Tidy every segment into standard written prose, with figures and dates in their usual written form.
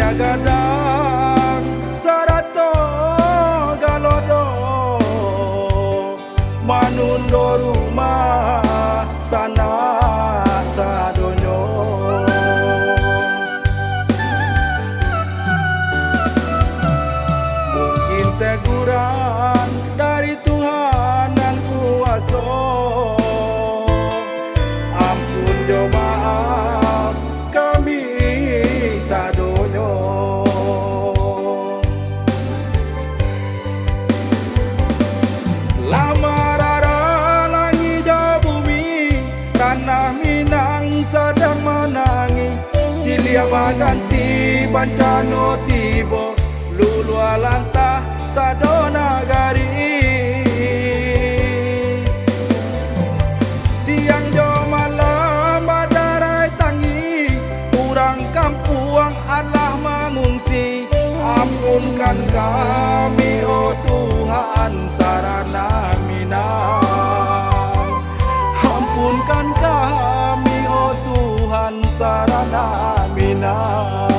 ayah gadang sarato galodo manundo rumah sana sadonyo. Mungkin teguran dari Tuhan yang kuasa, ampun jo maaf kami sadonyo. Lama rara langi jo bumi, tanah Minang sedang menangi. Silia baganti bancano tibo, lulu alantah sadona gari. Siang jo malam badarai tangi, kurang kampuang Allah mengungsi. Ampunkan kami oh Tuhan sarana Minang, ampunkan kami oh Tuhan sarana Minang.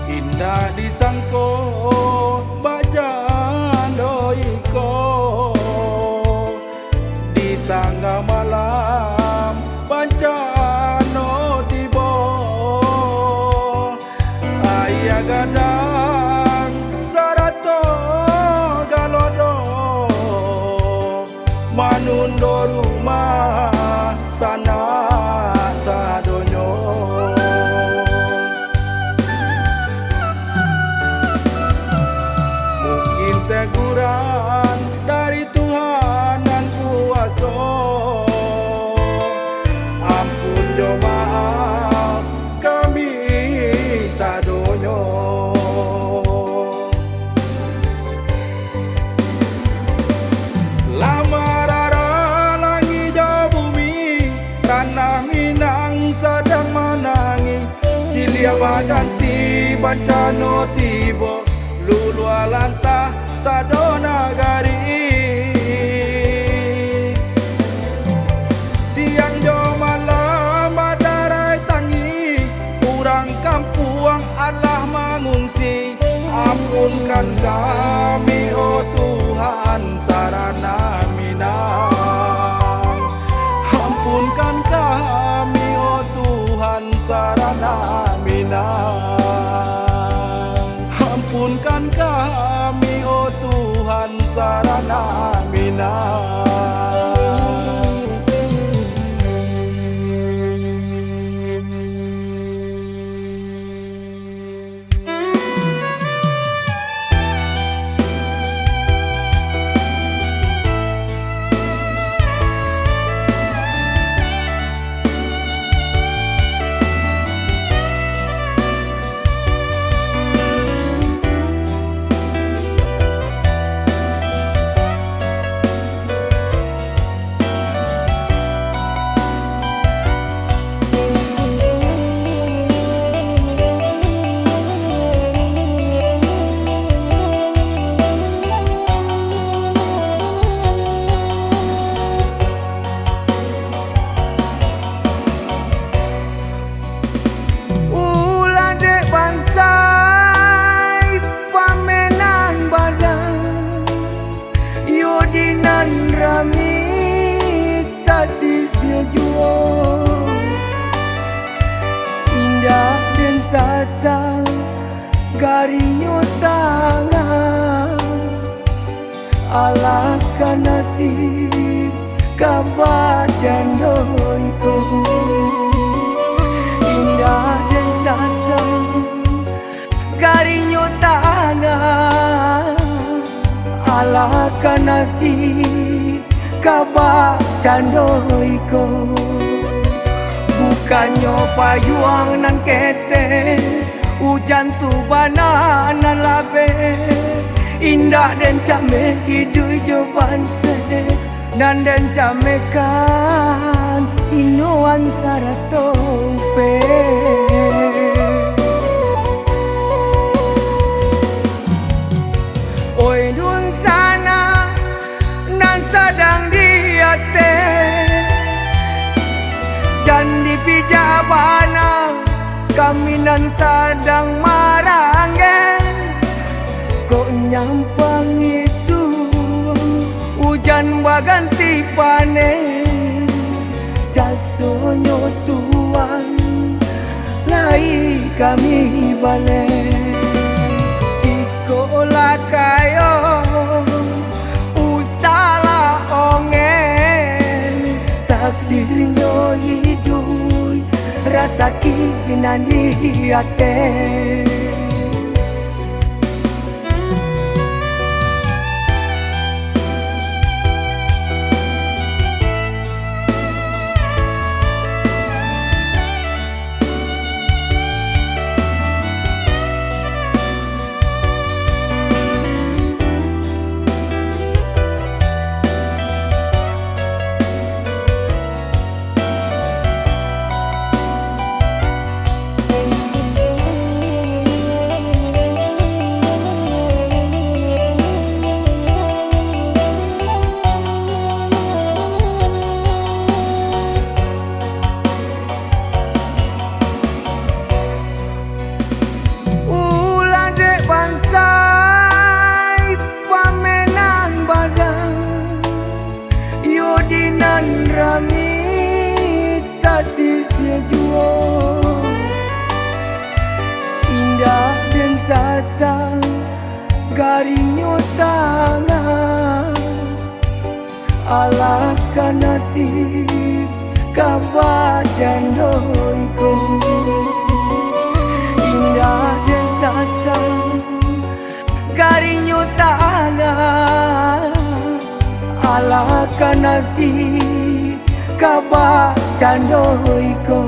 Indah disangko bajando iko, di tangga malam bancano tibo. Ayah gadang sarato galodo manundo rumah sana sadonyo. Teguran dari Tuhan yang kuasa, ampun jo maaf kami sadonyo. Lama rara langi jo bumi, tanah Minang sedang menangi. Silia baganti bancano tibo, lulu alantah sadona gari. Siang jo malam badarai tangi, kurang kampuang Allah mengungsi. Ampunkan kami oh Tuhan sarana Minang, ampunkan kami oh Tuhan sarana Minang. Ampunkan kami oh Tuhan sarana Minang. Indah dan sasal garinyo tangan, alahkan nasib kabajan doiko. nasib kaba candoiko bukannya payuang nan kete hujan tu bananan labe indah dan came hidup jawaban sedih nan dan came kan inuan saratope oi dun sana nan sadang diate jandi pijabana kami nan sadang marangge kok nyampang isu hujan baganti panen jasonyo tuan lai kami balik cikola kayo usala ongen takdirnya hidup rasa kinan di hati indah dan sasang garinyo tangan alaka nasib kabajan doiko indah dan sasang garinyo tangan alaka nasib kabajan doiko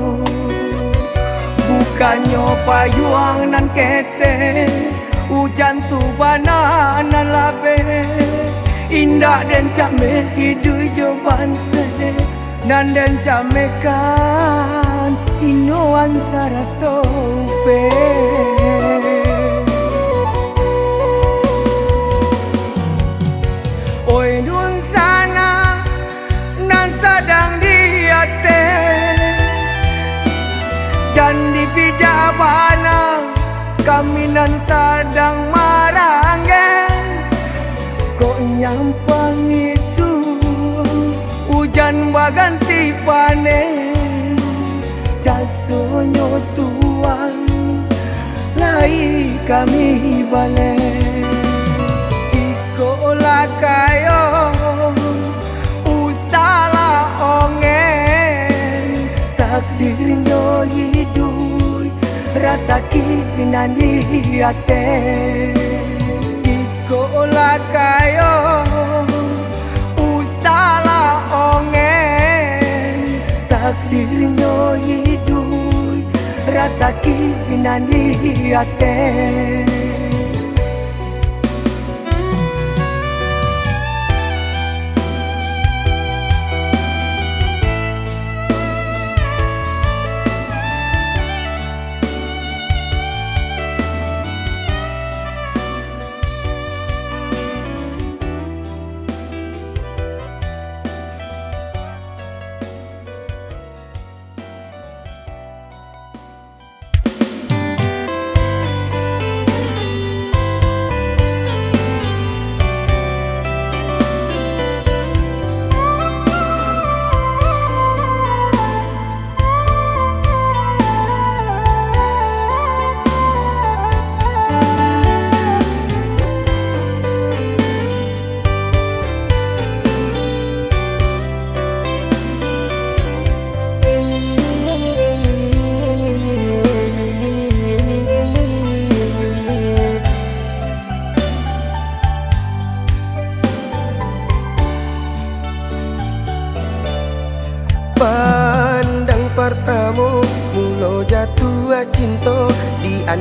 bukannya payuang nan kete hujan tu bananan labe indah dan came hidup jawaban sedih nan dan came kan inuan saratope oi dun sana nan sadang diate jandi pijabana kami nan sadang marangge kok nyampang isu hujan baganti panen jasonyo tuan lai kami balik cikola kayo usala ongen takdirnya hidup rasa kinan di hati cikola kayo usala ongen takdirnya hidup rasa kinan di hati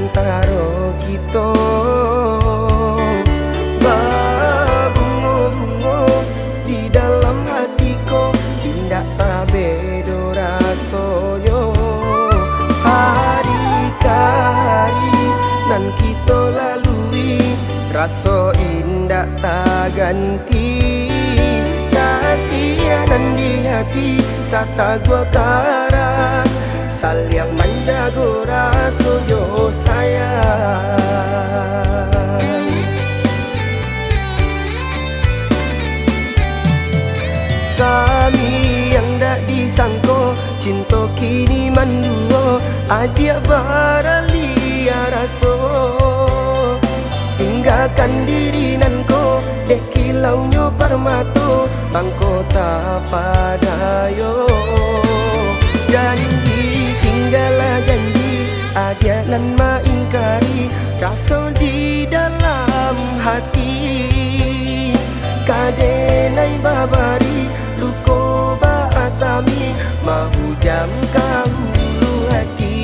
antara kita. Bunga-bunga di dalam hatiku, tindak tak beda rasanya. Hari ke hari nan kita lalui, rasa indah tak ganti. Kasihanan di hati sata gua karang, saling menjaga rasa yo sayang. Sami yang dak disangko, cinta kini mendua, adia baralia raso. Tinggalkan diri nanko, dek kilaunya permato, bangko tak padayo. Janji tinggallah janji, adia nan maingkari, rasa di dalam hati. Kadenai babari, luko baasami, mahu jam kamu hati.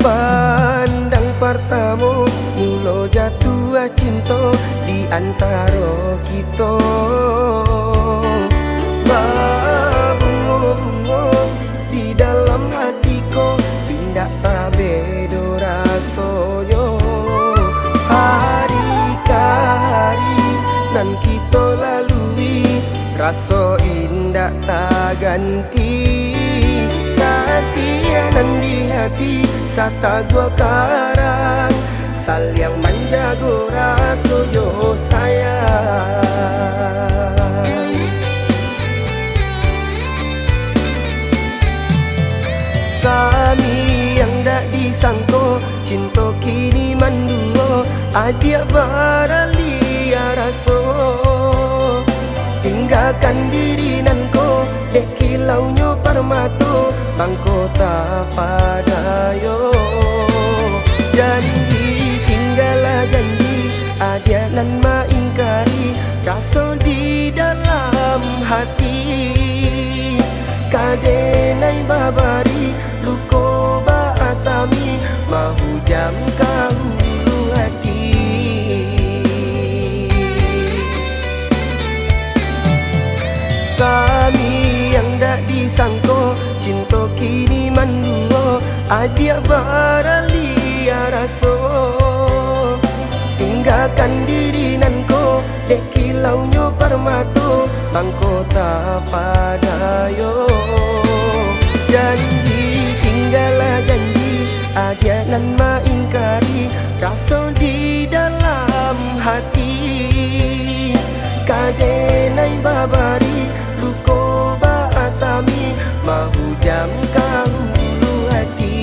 Pandang pertama mula jatuh cinta di antara kita. Bunga-bunga di dalam hatiku, tindak tak beda rasanya. Hari ke hari nan kita lalui, rasa indah tak ganti. Kasihanan di hati sata gua karang, saling menjaga rasa yo sayang. Sami yang dak disangko, cinta kini mendua, adia baralia raso. Tinggalkan diri nanko, dek kilaunya permato, bangko tak padayo. Janji tinggallah janji, adia nan maingkari, rasa di dalam hati. Kadenai babari, luko baasami, mahu jam kamu hati. Sami yang dak disangko, cinta kini mendua, adia baralia raso. Tinggalkan diri nanko, dek kilaunya permato, bangko tak padayo. Janji tinggallah janji, adia nan maingkari, rasa di dalam hati. Kadenai babari, luko baasami, mahu jam kamu hati.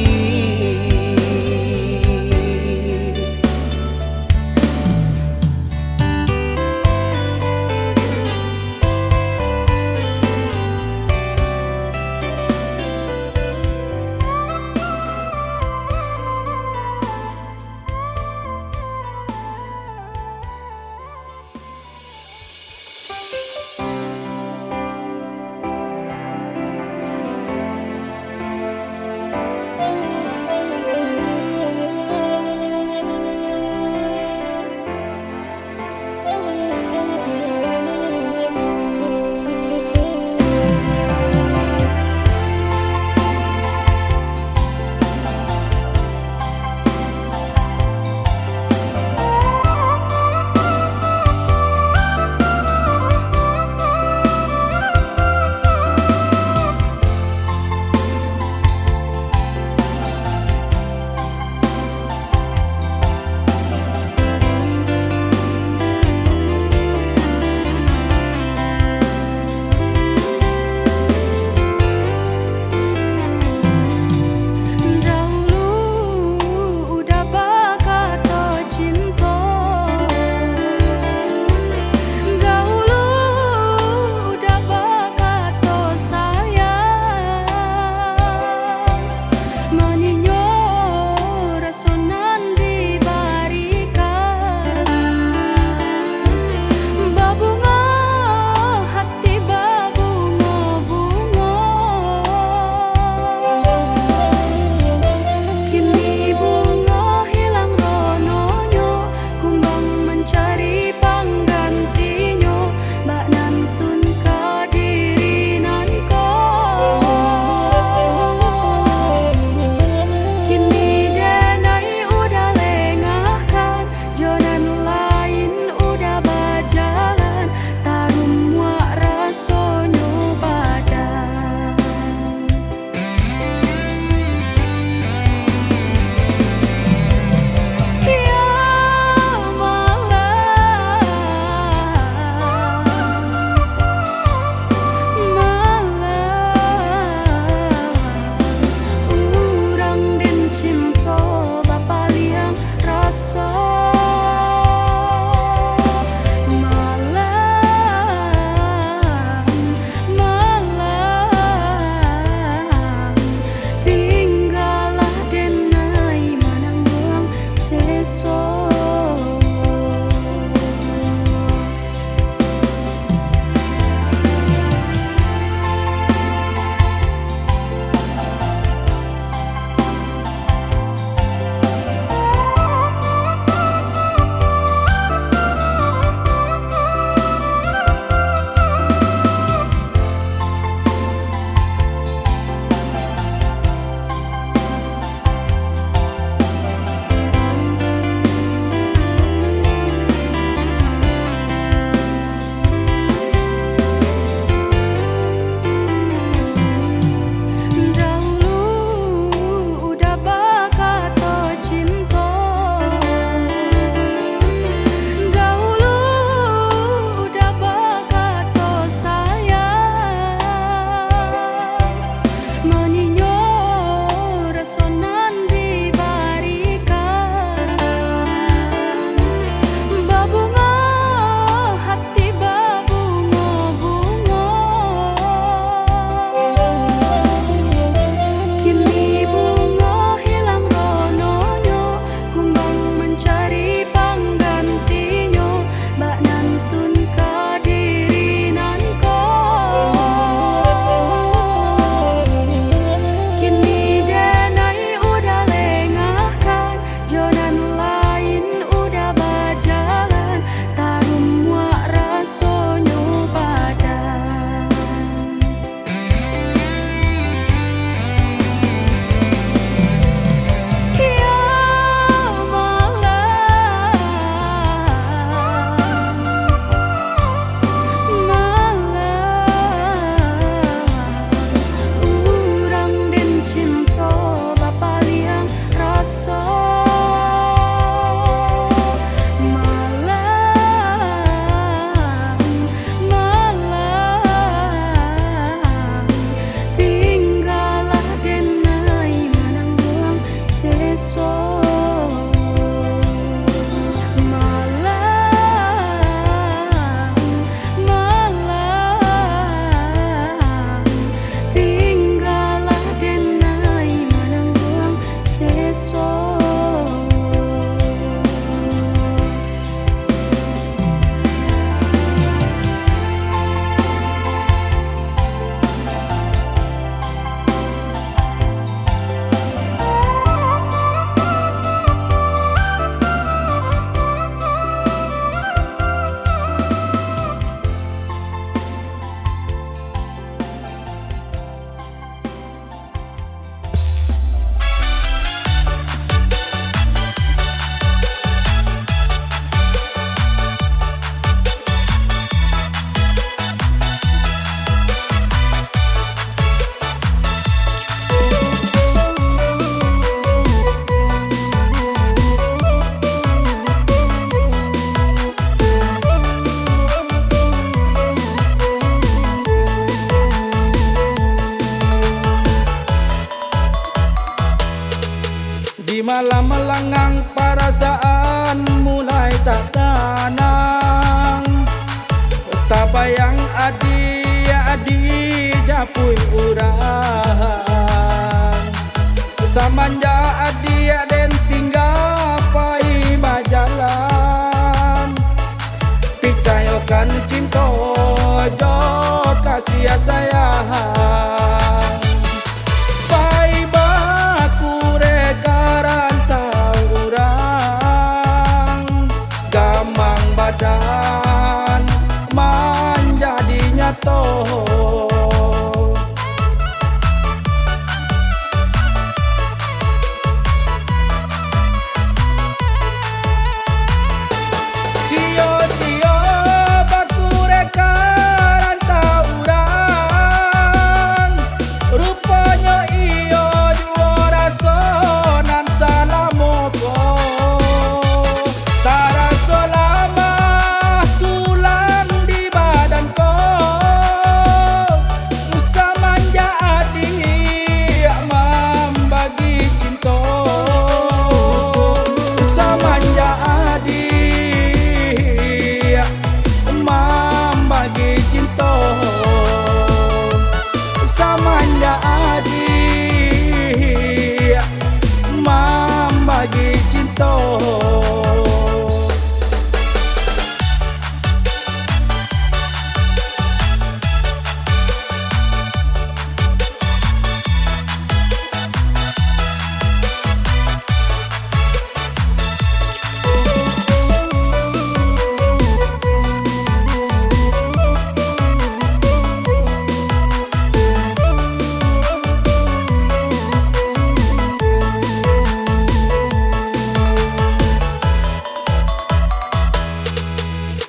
malam melengang perasaan mulai tak tenang. Tak bayang adi japui urang. Samanja adi den tinggal pai bajalan. Picayokan cinta jo kasih sayang. Pai baku rekaran tau urang. Gamang badan menjadi nyata.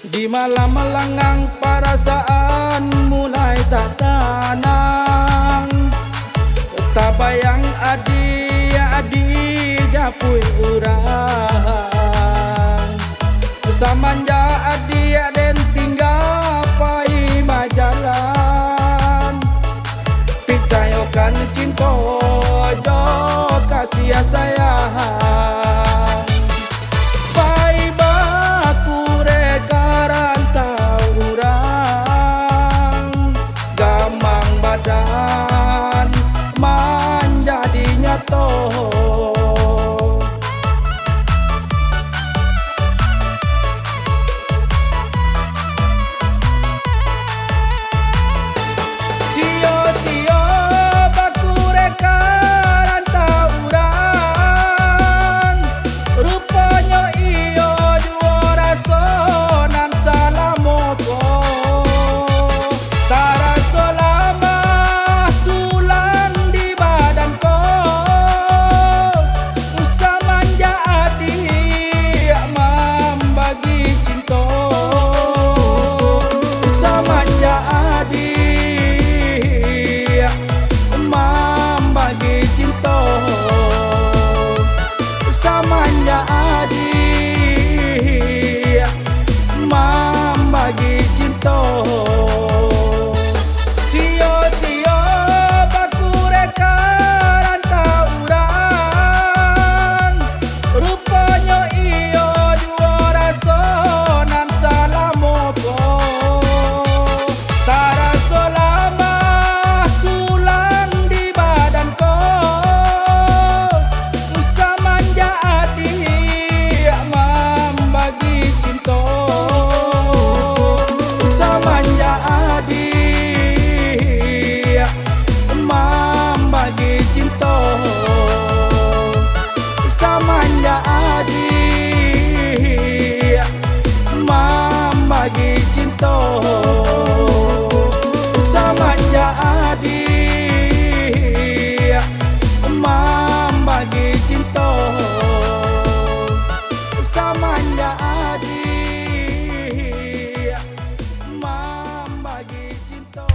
Di malam melengang perasaan mulai tak tenang. Tak bayang adi japui urang. Samanja adi den tinggal pai bajalan. Picayokan cinta jo kasih sayang. Badan menjadi nyata. Cio-cio baku rekaran tau urang. Rupanya iyo dua rasa nan salah moto. Samanja adi membagi cinta. Cio-cio baku rekaran tau urang. Rupanya iyo dua rasa nan salah moto. Tak rasa lama tulang di badan ko. Samanja membagi cinta. Samanja membagi cinta. Samanja membagi cinta. Samanja membagi cinta. Samanja membagi cinta.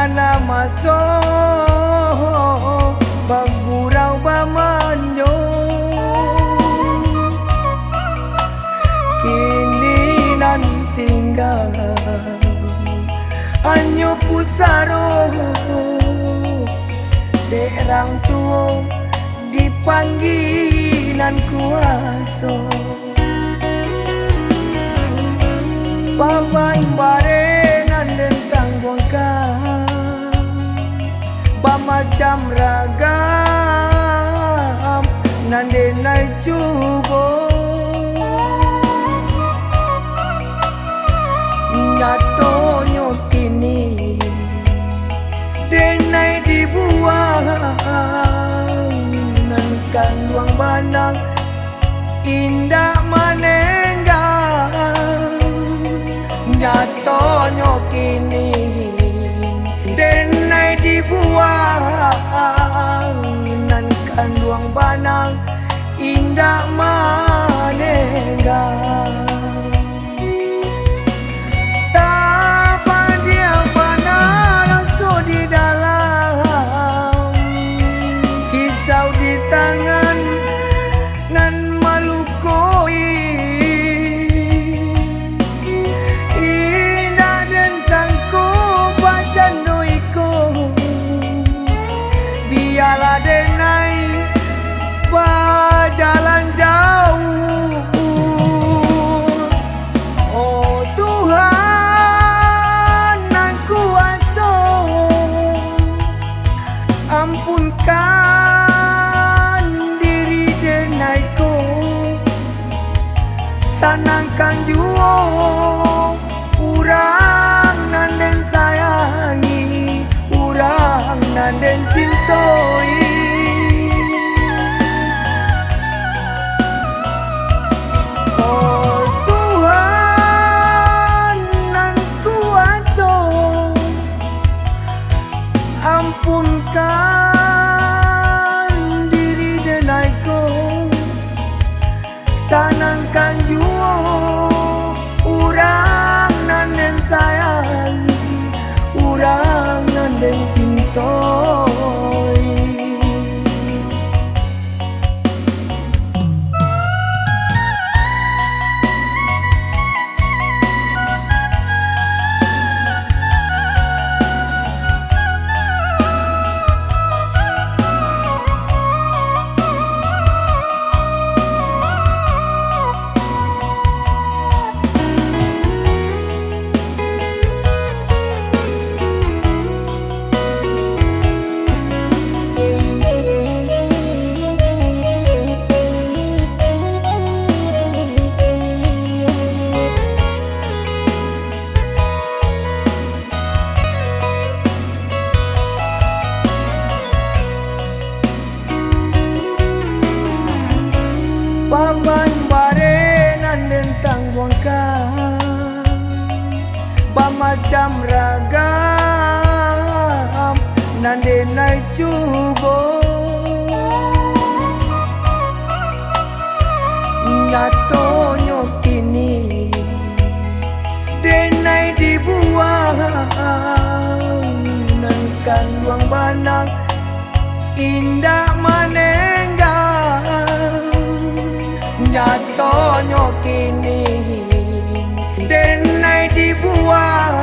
nana maso bagurau bamanyo kini nan tinggal anyo pusaro derang tuo dipanggilan kuaso paman bare nan dentang bongka bamacam ragam nan denai cubo nyatonyo kini denai dibuang nan kan luang banang indah manenggang nyatonyo kini denai dibuang nan kan luang banang indah manenggang tangan nan malukoi indah dan sangko bacan doiko biarlah denai jalan jauh oh Tuhan nan kuasa ampunkan sanangkan juo urang nan den sayangi urang nan den cintoi oh Tuhan nan kuasa ampunkan diri denaiku sanangkan juo urang nan den sayangi urang nan den cintoi paman bare nan dentang bongka bamacam ragam nan denai cubo nyatonyo kini denai dibuang nan kan luang banang indah manenggang nyatonyo kini denai dibuang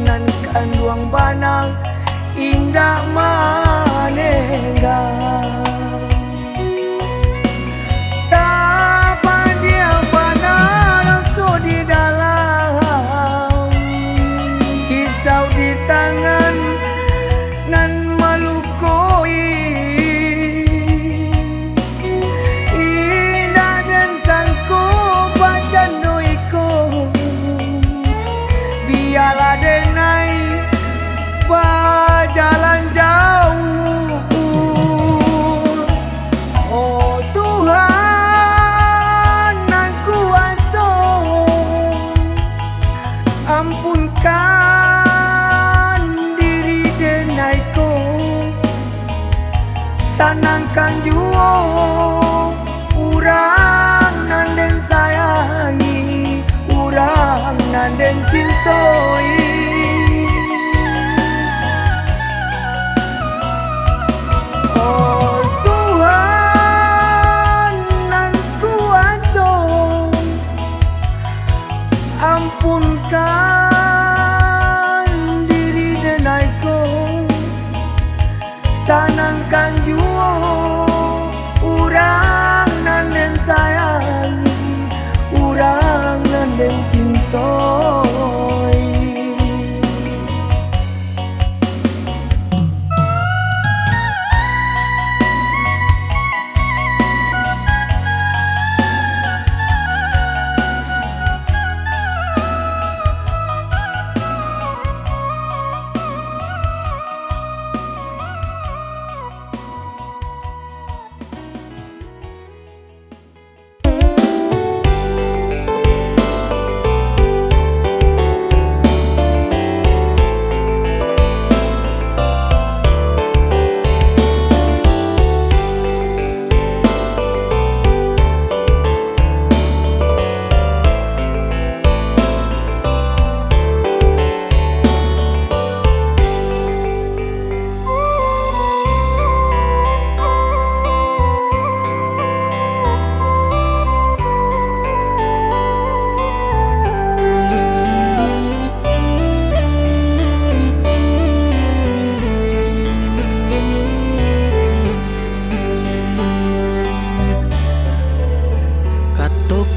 nan kan luang banang indah manenggang tapan dia benar so di dalam kisau di tangan nan malukoi biarlah denai jalan jauh oh Tuhan nan kuasa ampunkan diri denaiku sanangkan juo urang nan den sayangi urang nan den cintoi ampunkan diri denaiku, sanangkan jua urang nanden sayangi, urang nanden cintoi.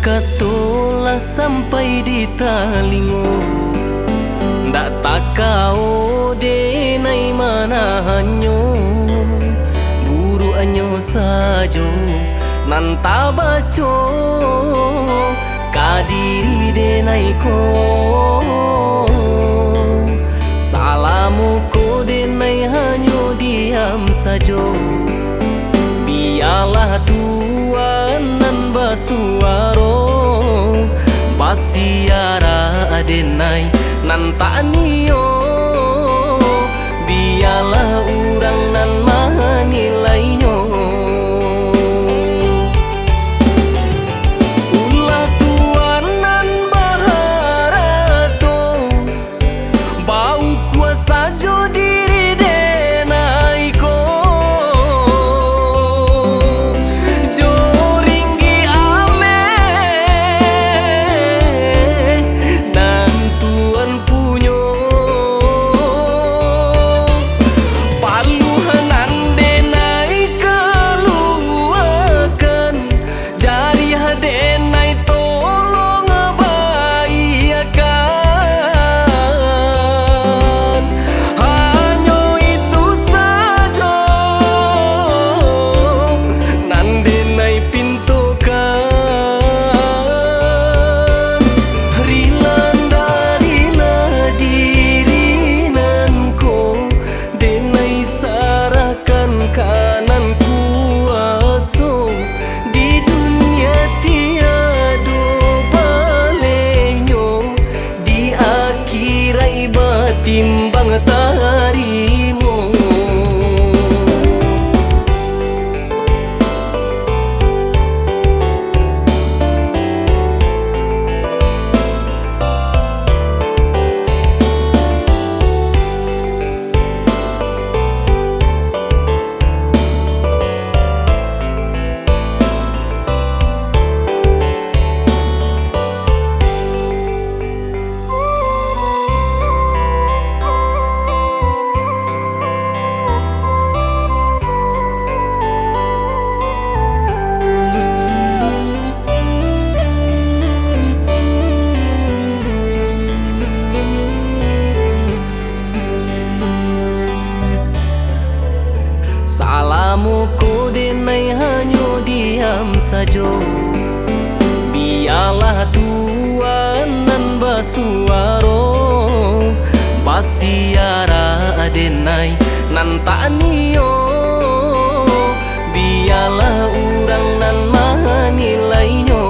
Katolah sampai di talingo, ndak tak kau denai mana hanyo, buru anyo sajo nan tabaco kadiri denai ko, salamu ko denai hanyo diam sajo, biarlah Tuhan nan basuaro basiara adenai nan tak nio, biarlah urang nan manilainya. Ulah Tuhan nan baharato bau kuasa jo diri denai ko, timbang tarimu. Salamu ko denai hanyo diam sajo, biarlah Tuhan nan basuaro basiara adenai nan tak nio, biarlah urang nan manilainya.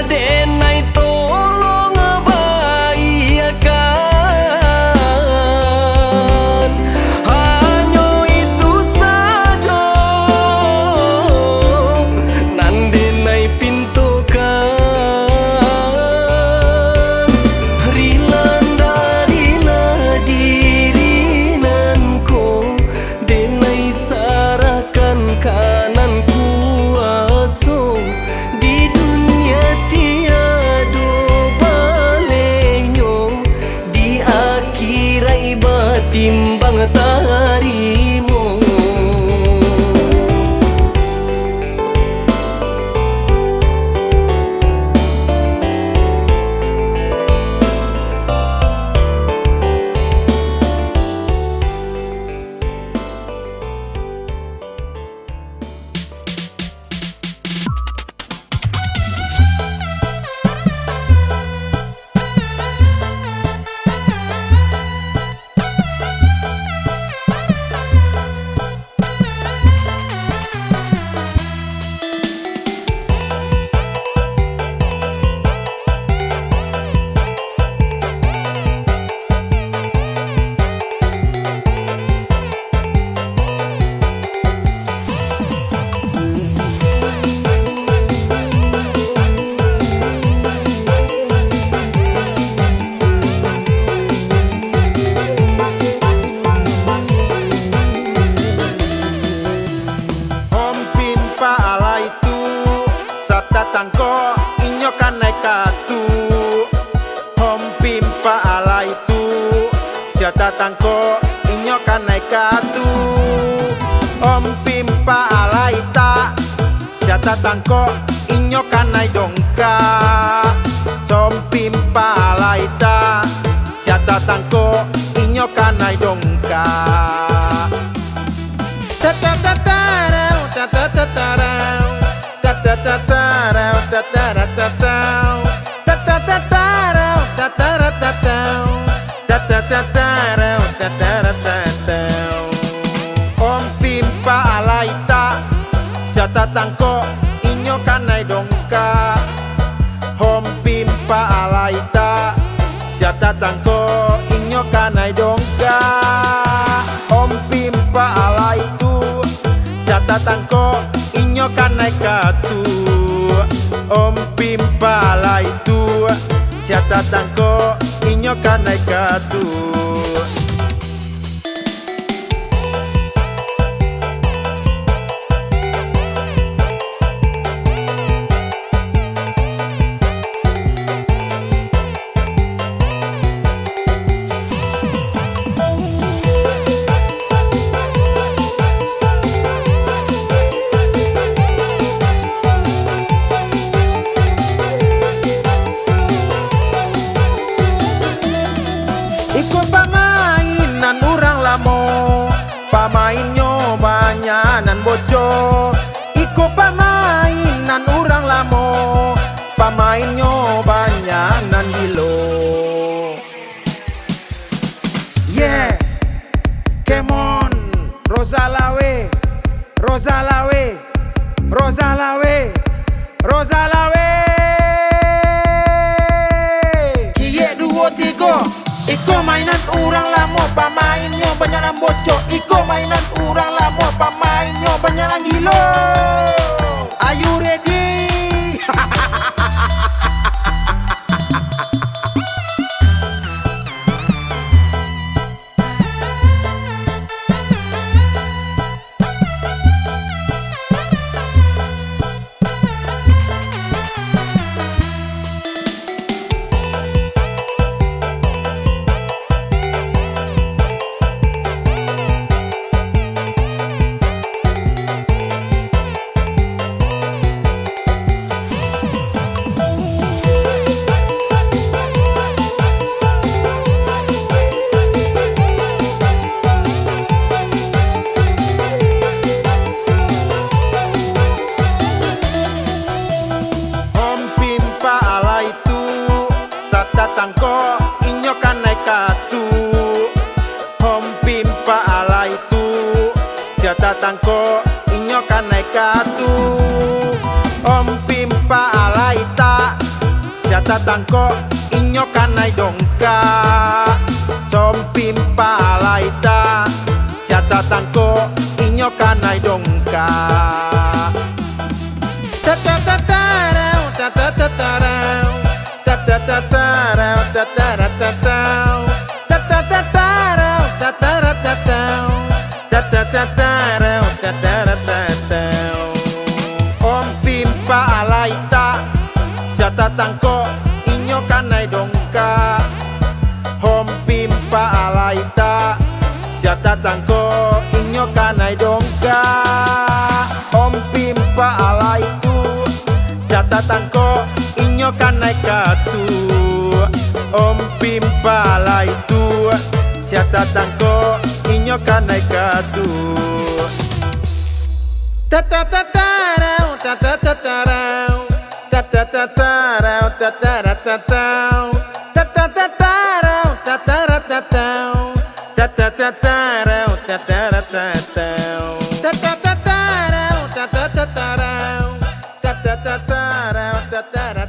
denai tolong bahagiakan. Hanya itu saja nan denai pintokan. Rilan darila diri nanko denai sarakan kanan kuaso. Di dunia tiada balenya, di akhirat iba timbang tarimo. Tangko inyo kanai katu hom pimpa ala itu siata tangko inyo kanai katu hom pimpa ala ita siata tangko inyo kanai dongka som pimpa ala ita siata tangko inyo kanai dongka. Om pimpa alaita siata tangko inyo kanai dongka. Om pimpa alaita siata tangko inyo kanai dongka. Om pimpa alaitu siata tangko inyo kanai katu. Om pimpa alaitu siata tangko inyo kanai katu. Ikut pamainan urang lamo, pamainnya banyanan bojo. Ikut pamainan urang lamo, pamainnya banyanan gilo. Yeah, come on, Rosalawe, Rosalawe, Rosalawe, Rosalawe. Cie 2 3. Iko mainan urang lamo, pamainnya banyanan bocok. Iko mainan urang lamo, pamainnya banyanan gilo. Are you ready? Tangko inyo kanai katu hom pimpa ala itu siata tangko inyo kanai katu hom pimpa ala ita Siata tangko inyo kanai dongka Sompimpa laita Siata tangko inyo kanai dongka Tatatatarau tatatatarau Tatatatarau tatatatarau Tatatatarau tatatatarau Tatatatarau tatatatarau Om pimpa alaita Siata tangko inyo kanai dongka Om pimpa alaita Siata tangko inyo kanai dongka Om pimpa alaitu Siata tangko inyo kanai katu Om pimpa alaitu Siata tangko inyo kanai katu Tatatatarau tatatatarau Tatatatarau tatatatarau Tatatatarau tatatatarau Tatatatarau tatatatarau Tatatatarau tatatatarau Tatatatarau tatatatarau